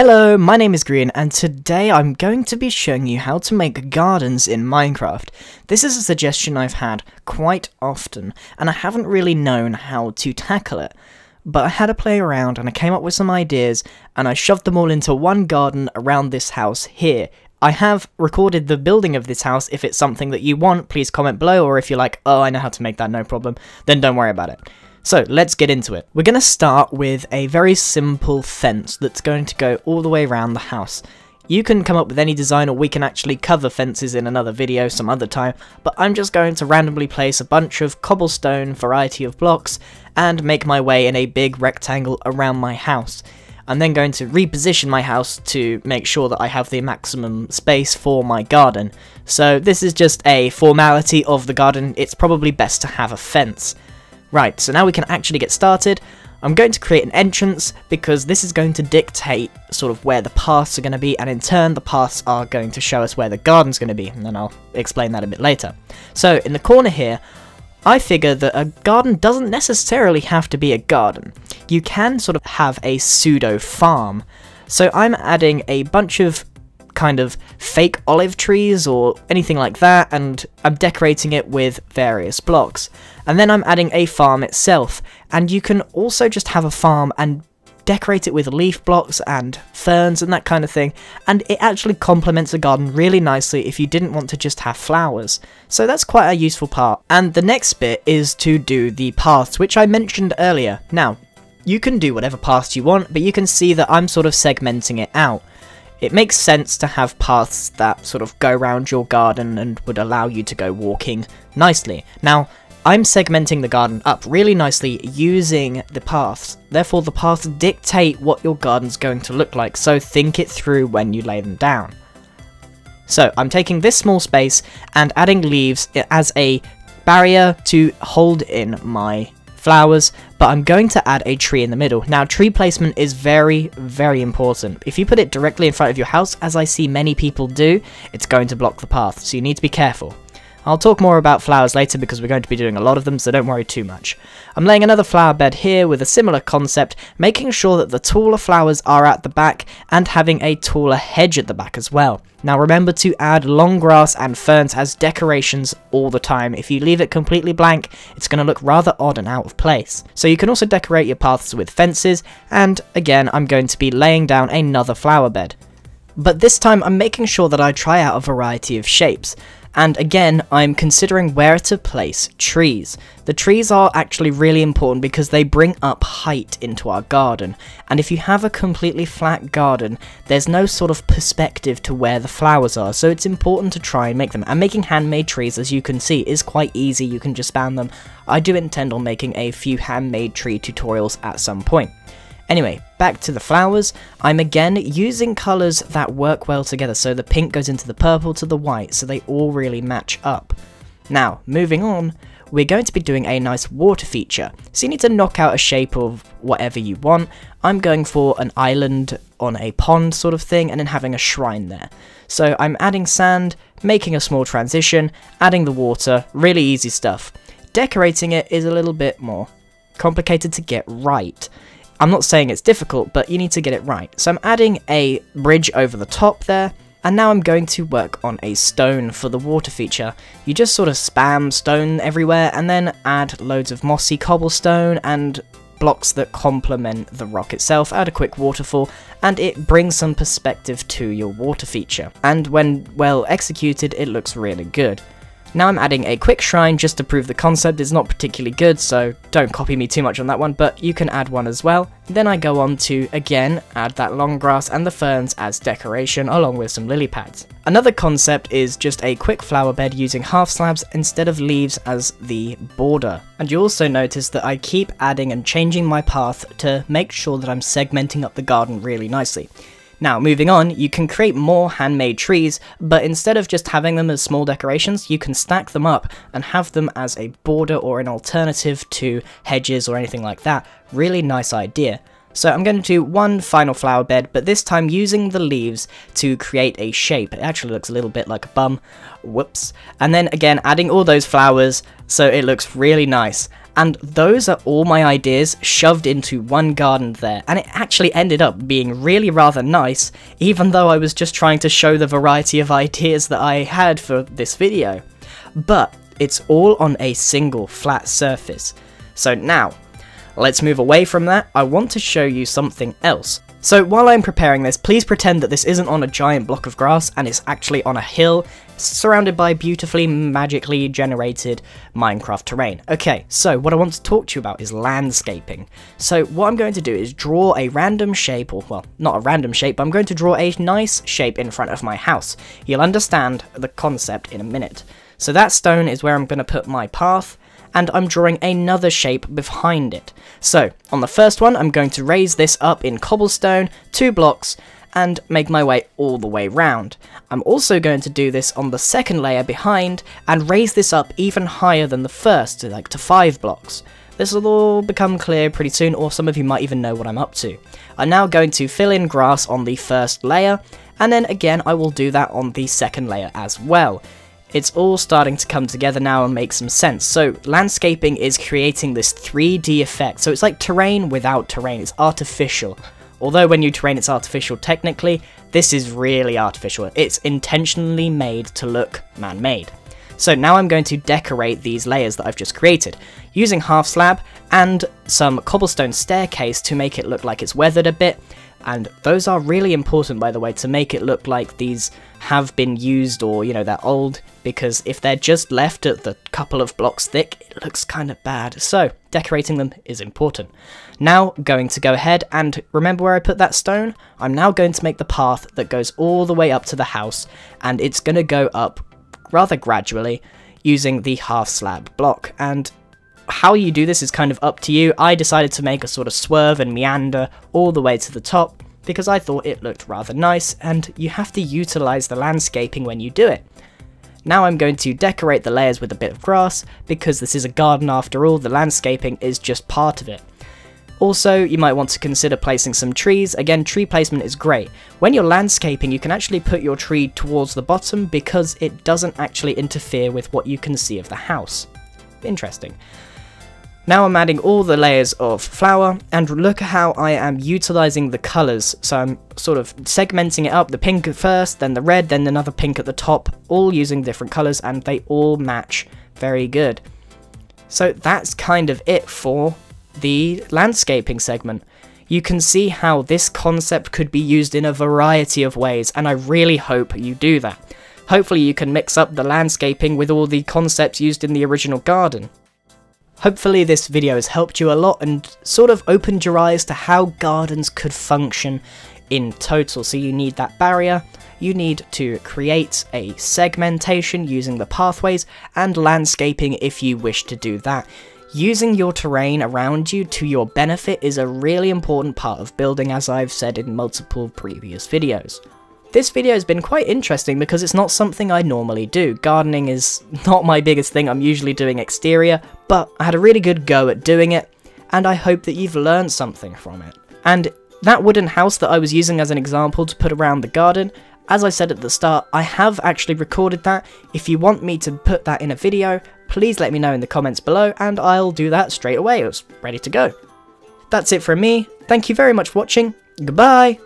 Hello, my name is Grian, and today I'm going to be showing you how to make gardens in Minecraft. This is a suggestion I've had quite often, and I haven't really known how to tackle it. But I had a play around, and I came up with some ideas, and I shoved them all into one garden around this house here. I have recorded the building of this house. If it's something that you want, please comment below, or if you're like, oh, I know how to make that, no problem, then don't worry about it. So, let's get into it. We're going to start with a very simple fence that's going to go all the way around the house. You can come up with any design, or we can actually cover fences in another video some other time, but I'm just going to randomly place a bunch of cobblestone variety of blocks and make my way in a big rectangle around my house. I'm then going to reposition my house to make sure that I have the maximum space for my garden. So this is just a formality of the garden. It's probably best to have a fence. Right, so now we can actually get started. I'm going to create an entrance because this is going to dictate sort of where the paths are going to be, and in turn the paths are going to show us where the garden's going to be, and then I'll explain that a bit later. So in the corner here, I figure that a garden doesn't necessarily have to be a garden. You can sort of have a pseudo farm. So I'm adding a bunch of kind of fake olive trees or anything like that, and I'm decorating it with various blocks. And then I'm adding a farm itself, and you can also just have a farm and decorate it with leaf blocks and ferns and that kind of thing, and it actually complements a garden really nicely if you didn't want to just have flowers. So that's quite a useful part. And the next bit is to do the paths, which I mentioned earlier. Now, you can do whatever paths you want, but you can see that I'm sort of segmenting it out. It makes sense to have paths that sort of go around your garden and would allow you to go walking nicely. Now, I'm segmenting the garden up really nicely using the paths. Therefore, the paths dictate what your garden's going to look like, so think it through when you lay them down. So, I'm taking this small space and adding leaves as a barrier to hold in my flowers, but I'm going to add a tree in the middle. Now, tree placement is very, very important. If you put it directly in front of your house, as I see many people do, it's going to block the path, so you need to be careful. I'll talk more about flowers later because we're going to be doing a lot of them, so don't worry too much. I'm laying another flower bed here with a similar concept, making sure that the taller flowers are at the back and having a taller hedge at the back as well. Now remember to add long grass and ferns as decorations all the time. If you leave it completely blank, it's going to look rather odd and out of place. So you can also decorate your paths with fences, and again I'm going to be laying down another flower bed. But this time I'm making sure that I try out a variety of shapes. And again, I'm considering where to place trees. The trees are actually really important because they bring up height into our garden. And if you have a completely flat garden, there's no sort of perspective to where the flowers are. So it's important to try and make them. And making handmade trees, as you can see, is quite easy. You can just span them. I do intend on making a few handmade tree tutorials at some point. Anyway, back to the flowers. I'm again using colours that work well together, so the pink goes into the purple to the white, so they all really match up. Now, moving on, we're going to be doing a nice water feature. So you need to knock out a shape of whatever you want. I'm going for an island on a pond sort of thing, and then having a shrine there. So I'm adding sand, making a small transition, adding the water, really easy stuff. Decorating it is a little bit more complicated to get right. I'm not saying it's difficult, but you need to get it right. So I'm adding a bridge over the top there, and now I'm going to work on a stone for the water feature. You just sort of spam stone everywhere, and then add loads of mossy cobblestone and blocks that complement the rock itself. Add a quick waterfall, and it brings some perspective to your water feature. And when well executed, it looks really good. Now I'm adding a quick shrine just to prove the concept is not particularly good, so don't copy me too much on that one, but you can add one as well. Then I go on to, again, add that long grass and the ferns as decoration, along with some lily pads. Another concept is just a quick flower bed using half slabs instead of leaves as the border. And you also notice that I keep adding and changing my path to make sure that I'm segmenting up the garden really nicely. Now, moving on, you can create more handmade trees, but instead of just having them as small decorations, you can stack them up and have them as a border or an alternative to hedges or anything like that. Really nice idea. So I'm going to do one final flower bed, but this time using the leaves to create a shape. It actually looks a little bit like a bum. Whoops. And then again, adding all those flowers so it looks really nice. And those are all my ideas shoved into one garden there, and it actually ended up being really rather nice, even though I was just trying to show the variety of ideas that I had for this video. But it's all on a single flat surface. So now, let's move away from that. I want to show you something else. So while I'm preparing this, please pretend that this isn't on a giant block of grass and it's actually on a hill, surrounded by beautifully, magically generated Minecraft terrain. Okay, so what I want to talk to you about is landscaping. So what I'm going to do is draw a random shape, or well, not a random shape, but I'm going to draw a nice shape in front of my house. You'll understand the concept in a minute. So that stone is where I'm going to put my path, and I'm drawing another shape behind it. So, on the first one, I'm going to raise this up in cobblestone, 2 blocks, and make my way all the way round. I'm also going to do this on the second layer behind, and raise this up even higher than the first, like to 5 blocks. This will all become clear pretty soon, or some of you might even know what I'm up to. I'm now going to fill in grass on the first layer, and then again I will do that on the second layer as well. It's all starting to come together now and make some sense. So landscaping is creating this 3D effect. So it's like terrain without terrain. It's artificial. Although when you terrain it's artificial technically, this is really artificial. It's intentionally made to look man-made. So now I'm going to decorate these layers that I've just created, using half slab and some cobblestone staircase to make it look like it's weathered a bit. And those are really important, by the way, to make it look like these have been used, or, you know, they're old, because if they're just left at the couple of blocks thick, it looks kind of bad. So, decorating them is important. Now, going to go ahead and remember where I put that stone? I'm now going to make the path that goes all the way up to the house, and it's going to go up rather gradually using the half slab block. And how you do this is kind of up to you. I decided to make a sort of swerve and meander all the way to the top because I thought it looked rather nice, and you have to utilize the landscaping when you do it. Now I'm going to decorate the layers with a bit of grass, because this is a garden after all, the landscaping is just part of it. Also, you might want to consider placing some trees. Again, tree placement is great. When you're landscaping, you can actually put your tree towards the bottom because it doesn't actually interfere with what you can see of the house. Interesting. Now I'm adding all the layers of flour, and look how I am utilizing the colours. So I'm sort of segmenting it up, the pink at first, then the red, then another pink at the top, all using different colours, and they all match very good. So that's kind of it for the landscaping segment. You can see how this concept could be used in a variety of ways, and I really hope you do that. Hopefully you can mix up the landscaping with all the concepts used in the original garden. Hopefully this video has helped you a lot and sort of opened your eyes to how gardens could function in total. So you need that barrier, you need to create a segmentation using the pathways, and landscaping if you wish to do that. Using your terrain around you to your benefit is a really important part of building, as I've said in multiple previous videos. This video has been quite interesting because it's not something I normally do. Gardening is not my biggest thing, I'm usually doing exterior, but I had a really good go at doing it, and I hope that you've learned something from it. And that wooden house that I was using as an example to put around the garden, as I said at the start, I have actually recorded that. If you want me to put that in a video, please let me know in the comments below, and I'll do that straight away. It's ready to go. That's it from me. Thank you very much for watching. Goodbye!